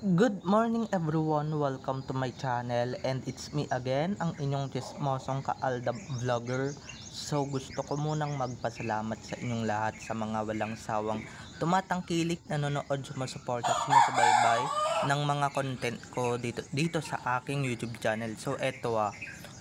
Good morning everyone, welcome to my channel and it's me again, ang inyong chismosong ka-Aldab vlogger. So gusto ko munang magpasalamat sa inyong lahat sa mga walang sawang tumatangkilik, nanonood, sumusuporta at sumusubaybay ng mga content ko dito sa aking YouTube channel. So eto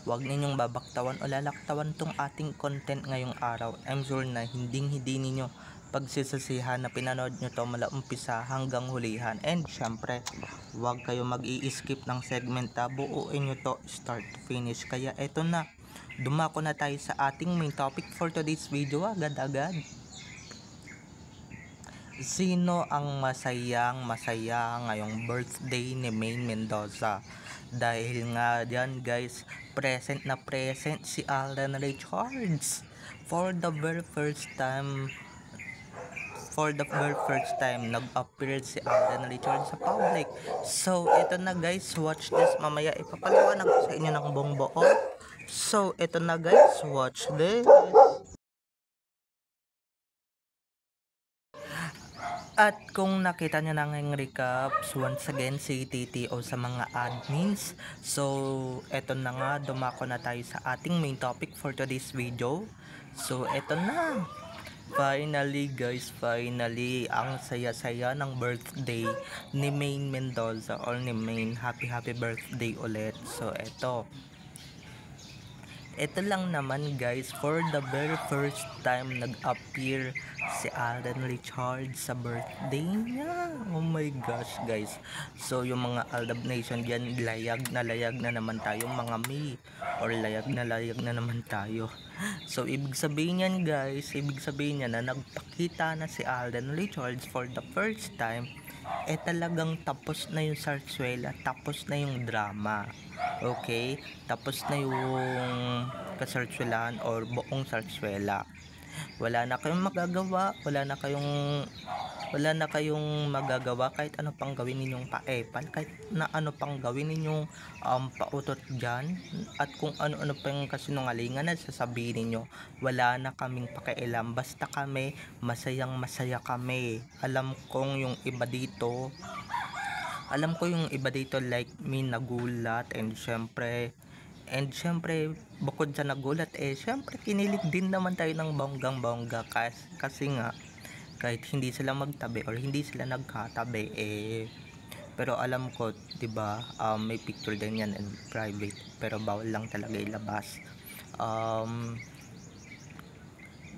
wag ninyong babaktawan o lalaktawan tong ating content ngayong araw. I'm sure na hindi ninyo pagsisisihan na pinanood nyo to mula umpisa hanggang hulihan. And syempre, huwag kayo mag-i-skip ng segment, buuin nyo to start to finish. Kaya eto na, dumako na tayo sa ating main topic for today's video agad-agad. Sino ang masaya ngayong birthday ni Maine Mendoza? Dahil nga dyan guys, present na present si Alden Richards for the very first time nag-appear si Alden Richards sa public. So ito na guys, watch this. Mamaya ipapaliwanag ko sa inyo ng buong buo. So ito na guys, watch this. At kung nakita nyo na ngayong recaps, once again si TTO sa mga admins. So eto na nga, dumako na tayo sa ating main topic for today's video. So eto na, finally guys, finally ang saya-saya ng birthday ni Maine Mendoza or ni Maine. Happy birthday ulit. So ito lang naman guys, for the very first time nag-appear si Alden Richards sa birthday niya. Oh my gosh guys. So yung mga Aldab Nation dyan, layag na naman tayo mga May, or layag na naman tayo. So ibig sabihin yan guys, na nagpakita na si Alden Richards for the first time, talagang tapos na yung sarsuela, tapos na yung drama. Okay, tapos na yung kasarsuelaan or buong sarsuela. Wala na kayong magagawa, wala na kayong magagawa kahit ano pang gawin ninyong paepal, kahit na ano pang gawin ninyong pautot dyan, at kung ano-ano pang kasinungalingan na sasabihin ninyo, wala na kaming pakialam, basta kami masaya kami. Alam ko yung iba dito like me nagulat, and syempre bukod sa nagulat, syempre kinilig din naman tayo ng bonggang-bongga kasi nga kahit hindi sila magtabi or hindi sila nagkatabi, pero alam ko 'di ba, may picture din yan in private, pero bawal lang talaga ilabas.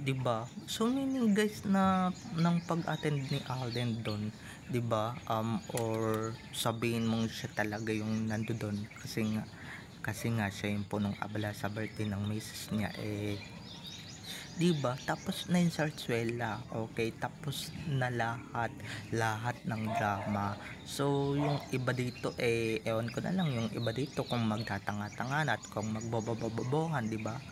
'Di ba? So meaning guys na ng pag-attend ni Alden doon, 'di ba? Or sabihin mong siya talaga yung nandoon kasi nga siya yung punong abala sa birthday ng misis niya, 'di ba? Tapos na yung sarsuela. Okay, tapos na lahat ng drama. So yung iba dito, ewan ko na lang yung iba dito kung magtatanga-tangan at kung magbobobobohan, 'di ba?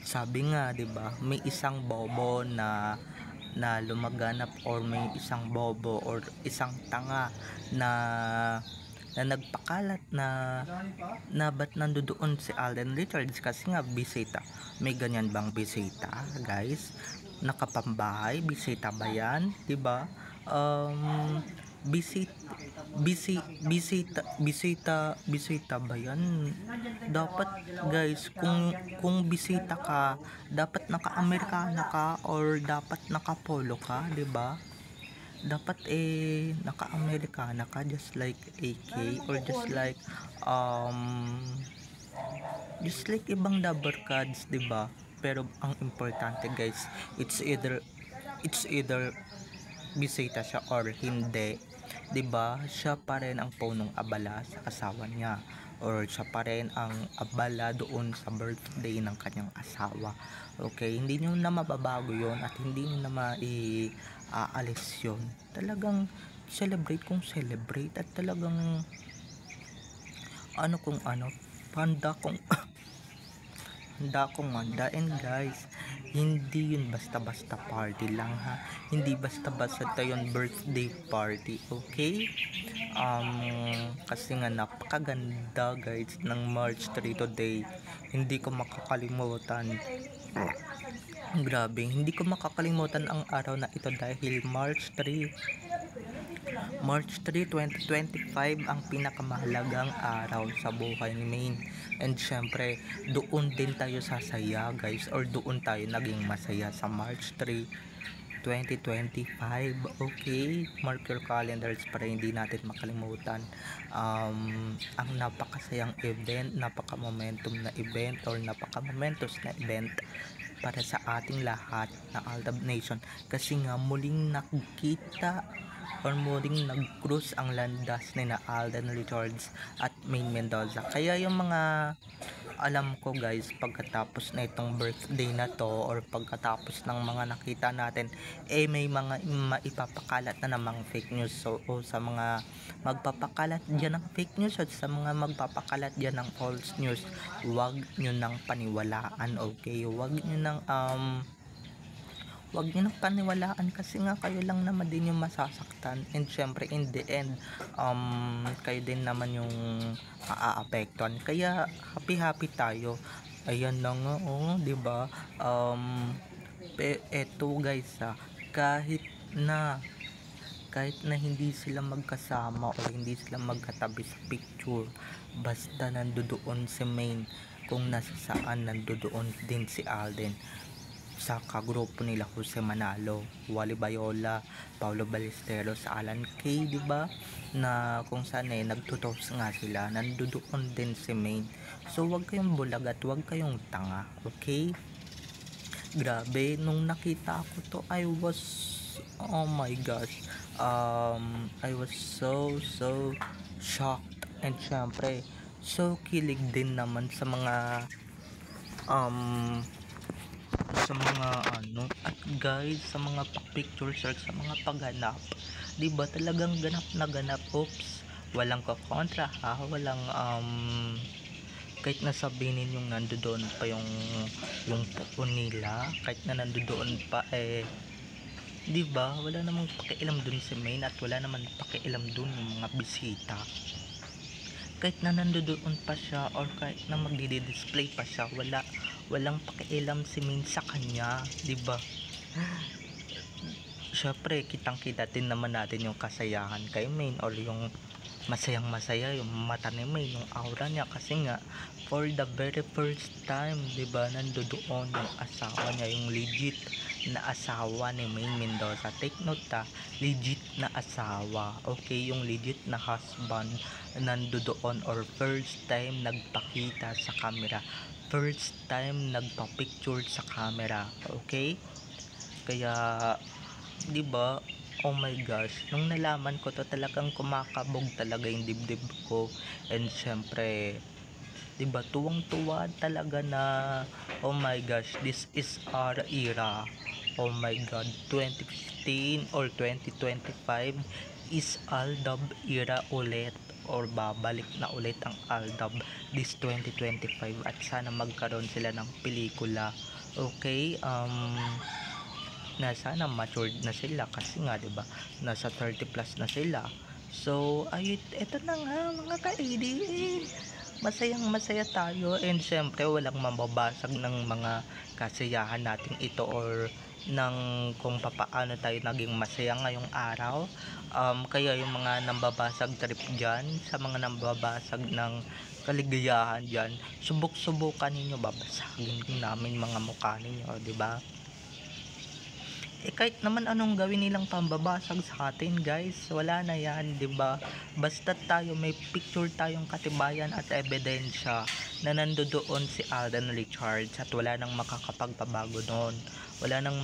Sabi nga, 'di ba, may isang bobo na lumaganap, or may isang bobo or isang tanga na nagpakalat na ba't nandoon si Alden Richards, kasi nga bisita. May ganyan bang bisita guys? Nakapambahay bisita ba yan, 'di ba? Bisita ba yan? Dapat guys, kung bisita ka, dapat naka-Amerikana ka or dapat naka-polo ka, 'di ba? Dapat naka-Amerikana ka, just like AK, or just like ibang double cards, 'di ba? Pero ang importante guys, it's either bisita siya or hindi, 'di ba? Siya pa rin ang punong abala sa asawa niya, or siya pa rin ang abala doon sa birthday ng kanyang asawa. Okay, hindi niyo na mababago 'yon at hindi niyo na aalis yun. Talagang celebrate at talagang handa kong handa. And guys, hindi yun basta-basta party lang ha, hindi basta-basta yun birthday party. Okay, kasi nga napakaganda guys ng March 3 today. Hindi ko makakalimutan. Grabe, hindi ko makakalimutan ang araw na ito dahil March 3 March 3, 2025 ang pinakamahalagang araw sa buhay ni Maine. And syempre, doon din tayo sasaya guys, or doon tayo naging masaya sa March 3, 2025. Okay, mark your calendars para hindi natin makalimutan ang napakasayang event, napaka-momentum na event, or napaka-momentous na event para sa ating lahat na Aldab Nation, kasi nga muling nakikita or muling nag-cruise ang landas ni na Alden Richards at Maine Mendoza. Kaya yung mga alam ko guys, pagkatapos na itong birthday na to, or pagkatapos ng mga nakita natin, may mga maipapakalat na namang fake news. So sa mga magpapakalat dyan ng fake news at sa mga magpapakalat dyan ng false news, wag nyo nang paniwalaan. Okay, wag nyo nang paniwalaan, kasi nga kayo lang naman din yung masasaktan, and syempre in the end kayo din naman yung aaapektuhan. Kaya happy tayo. Ayan na nga, di ba? Eto guys, kahit na hindi sila magkasama o hindi sila magkatabi sa picture, basta nandoon si Maine, kung nasa saan nandoon din si Alden sa kagrupo nila Jose Manalo, Wally Bayola, Paulo Ballesteros, Alan Kay, di ba? Na kung saan nagtutos nga sila, nandoon din si Maine. So wag kayong bulag at wag kayong tanga, okay? Grabe, nung nakita ko to, oh my gosh, I was so shocked, and syempre so kilig din naman sa mga at guys, sa mga pictures or sa mga pagganap, di ba talagang ganap na ganap. Oops, walang kokontra ha, walang kahit nasabihin yung nandoon pa yung pupo nila, kahit na nandoon pa di ba, wala namang pakialam dun si Maine, at wala naman pakialam dun yung mga bisita. Kahit na nandoon pa siya, or kahit na magdi-display pa siya, walang pakialam si Maine sa kanya, di ba? Syempre kitang-kita din naman natin yung kasayahan kay Maine, or yung masayang-masaya yung mata ni Maine, yung aura niya, kasi nga for the very first time, di ba, nandoon yung asawa niya, yung legit na asawa ni Maine Mendoza. Take note legit na asawa, okay, yung legit na husband nandoon, or first time nagpakita sa camera, first time nagpa-picture sa camera, okay? Kaya di ba, oh my gosh, nung nalaman ko to, talagang kumakabog talaga yung dibdib ko. And syempre, di ba, tuwang-tuwa talaga na, oh my gosh, this is our era. Oh my god, 2015 or 2025 is Aldab era ulit, or babalik na ulit ang Aldab this 2025, at sana magkaroon sila ng pelikula. Okay, na sana matured na sila, kasi nga diba, nasa 30 plus na sila. So ay eto na nga mga ka-AD, masayang masaya tayo, and syempre walang mababasag ng mga kasiyahan natin ito, or ng kung papaano tayo naging masaya ngayong araw. Kaya yung mga nambabasag trip dyan, sa mga nambabasag ng kaligayahan dyan, subok-subukan ninyo, babasagin namin mga mukha ninyo, diba? Kahit naman anong gawin nilang pambabasag sa atin guys, wala na yan, diba? Basta tayo may picture tayong katibayan at ebidensya na nandoon si Alden Richards, at wala nang makakapagpabago noon, wala nang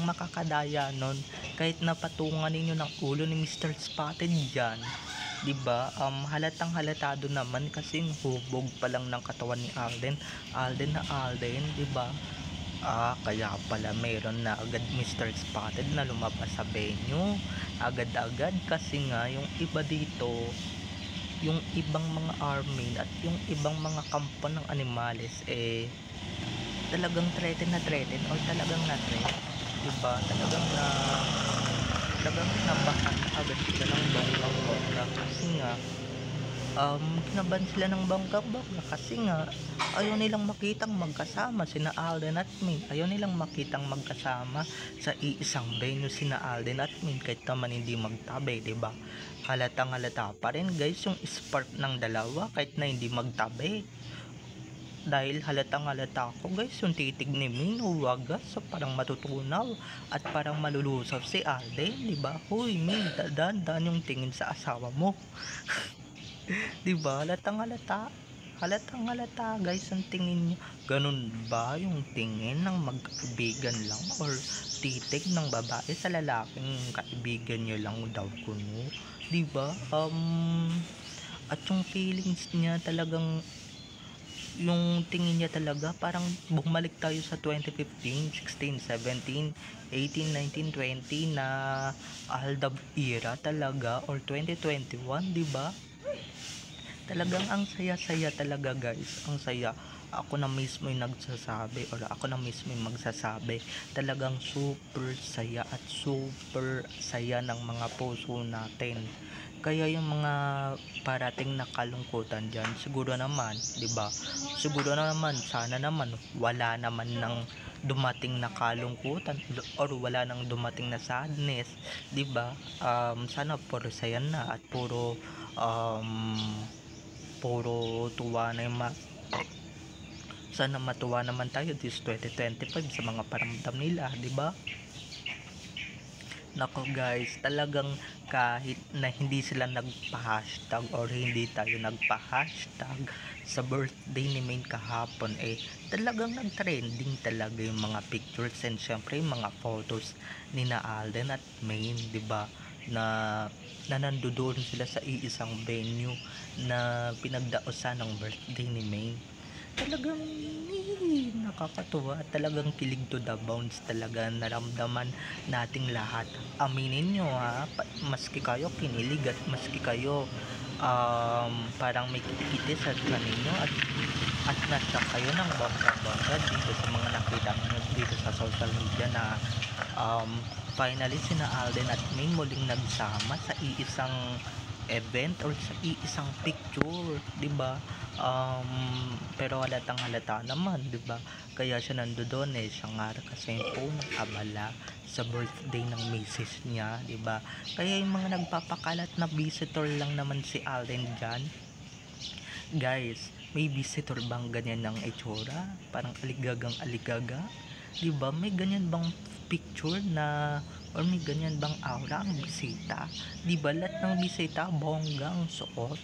makakadaya noon, kahit napatungan ninyo ng ulo ni Mr. Spotted dyan, diba? Halatang halatado naman, kasi hubog pa lang ng katawan ni Alden, diba? Kaya pala mayroon na agad Mr. Spotted na lumabas sa venue agad-agad, kasi nga yung iba dito, yung ibang mga army at yung ibang mga kampo ng animales, talagang threaten, or talagang na-threat, diba? Talagang nabahan agad sila ng bonggang-bongga, kasi nga kinabahan sila ng bangga-bangga kasi nga ayaw nilang makitang magkasama sina Alden at Min. Ayaw nilang makitang magkasama sa iisang venue sina Alden at Min kahit naman hindi magtabi, 'di ba? Halatang halata pa rin guys yung spark ng dalawa kahit na hindi magtabi. Dahil halatang halata ko guys yung titig ni Min wagas, so parang matutunaw at parang malulusaw si Alden, 'di ba? Hoy Min, dadan yung tingin sa asawa mo. 'Di ba? Halatang halata guys ang tingin niyo. Ganun ba yung tingin ng magkaibigan lang or titig ng babae sa lalaking kaibigan niyo lang daw kuno? 'Di ba? At yung feelings niya talagang yung tingin niya talaga parang bumalik tayo sa 2015, 16, 17, 18, 19, 20 na Aldab era talaga or 2021, 'di ba? Talagang ang saya-saya talaga guys, ang saya. Ako na mismo yung nagsasabi or ako na mismo yung magsasabi, talagang super saya at super saya ng mga puso natin. Kaya yung mga parating na kalungkutan dyan, siguro naman, 'di ba? Siguro naman, sana naman wala naman ng dumating na kalungkutan or wala nang dumating na sadness, 'di ba? Sana puro saya na at puro tuwa na yung sana matuwa naman tayo this 2025 sa mga paramdam nila, 'di ba? Nako guys, talagang kahit na hindi sila nagpa-hashtag or hindi tayo nagpa-hashtag sa birthday ni Main kahapon, talagang nag-trending talaga yung mga pictures and syempre yung mga photos ni na Alden at Main, 'di ba? Na nandoon sila sa iisang venue na pinagdaosan ng birthday ni Main. Talagang nakakatuwa at talagang kilig to the bones talaga naramdaman nating lahat. Aminin nyo ha, maski kayo kinilig at maski kayo parang may kitikiti sa kanino at nasa kayo ng bangga-bangga dito sa mga nakita nyo dito sa social media na finally sina Alden at Main muling nagsama sa iisang event or sa iisang picture, 'di ba? Pero halatang halata naman, 'di ba? Kaya siya nandoon siya nga kasi po nakabala sa birthday ng misis niya, 'di ba? Kaya yung mga nagpapakalat na visitor lang naman si Alden diyan. Guys, may visitor bang ganyan ng itsura? Parang aligagang aligaga? 'Di ba? May ganyan bang picture na or may ganyan bang aura ang bisita? 'Di ba lahat ng bisita bonggang suot?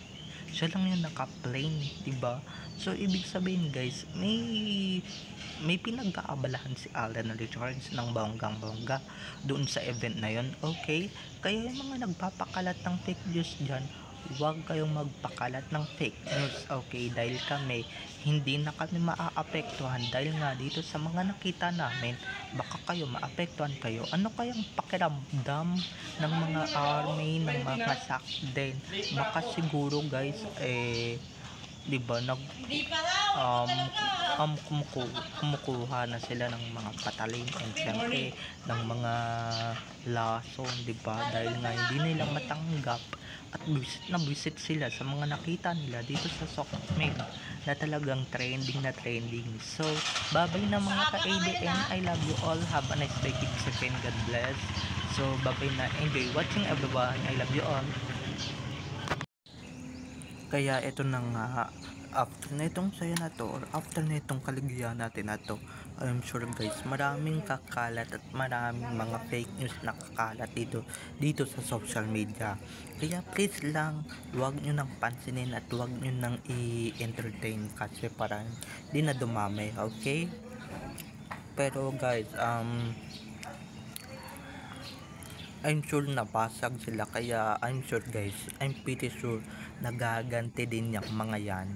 Siya lang yung naka-plain, 'di ba? So ibig sabihin guys, may pinag-aabalahan si Alden Richards ng bonggang-bongga doon sa event na yon. Okay? Kaya yung mga nagpapakalat ng fake news diyan, huwag kayong magpakalat ng fake news, okay? Dahil hindi na kami maaapektuhan dahil nga dito sa mga nakita namin, baka kayo maapektuhan kayo. Ano kayang pakiramdam ng mga army, ng mga sakden? Baka siguro guys, 'di ba kumukuha na sila ng mga patalim and syempre ng mga lason, 'di ba? Dahil nga hindi nila matanggap at visit sila sa mga nakita nila dito sa Sokmed na talagang trending. So babay na mga ka-ADN, I love you all, have a nice day, keep safe and God bless. So babay na, enjoy watching everyone, I love you all. Kaya ito na nga, after na itong saya na to or after na itong kaligayahan natin na to, I'm sure guys maraming kakalat at maraming mga fake news na kakalat dito sa social media. Kaya please lang, huwag nyo nang pansinin at huwag nyo nang i-entertain kasi parang di na dumami, okay? Pero guys, I'm sure nabasag sila, kaya I'm sure guys, I'm pretty sure nagaganti din yung mga yan.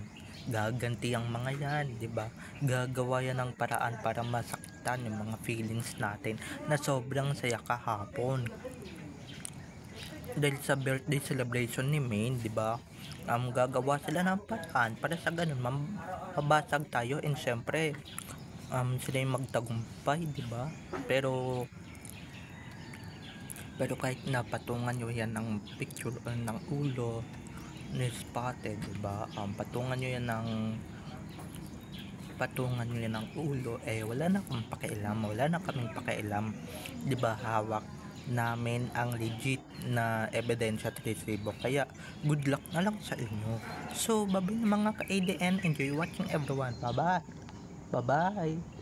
Gaganti ang mga yan, 'di ba? Gagawa yan ng paraan para masaktan yung mga feelings natin na sobrang saya kahapon. Dahil sa birthday celebration ni Main, 'di ba? Gagawa sila ng paraan para sa ganun mabasag tayo and syempre sila yung magtagumpay, 'di ba? Pero kahit napatungan nyo yan ng picture or ng ulo, ni Spotted, diba? Patungan nyo yan ng ulo, wala na kaming pakialam, diba? Hawak namin ang legit na ebidensya at resibo, kaya good luck na lang sa inyo. So, bye mga ka-ADN, enjoy watching everyone, bye bye.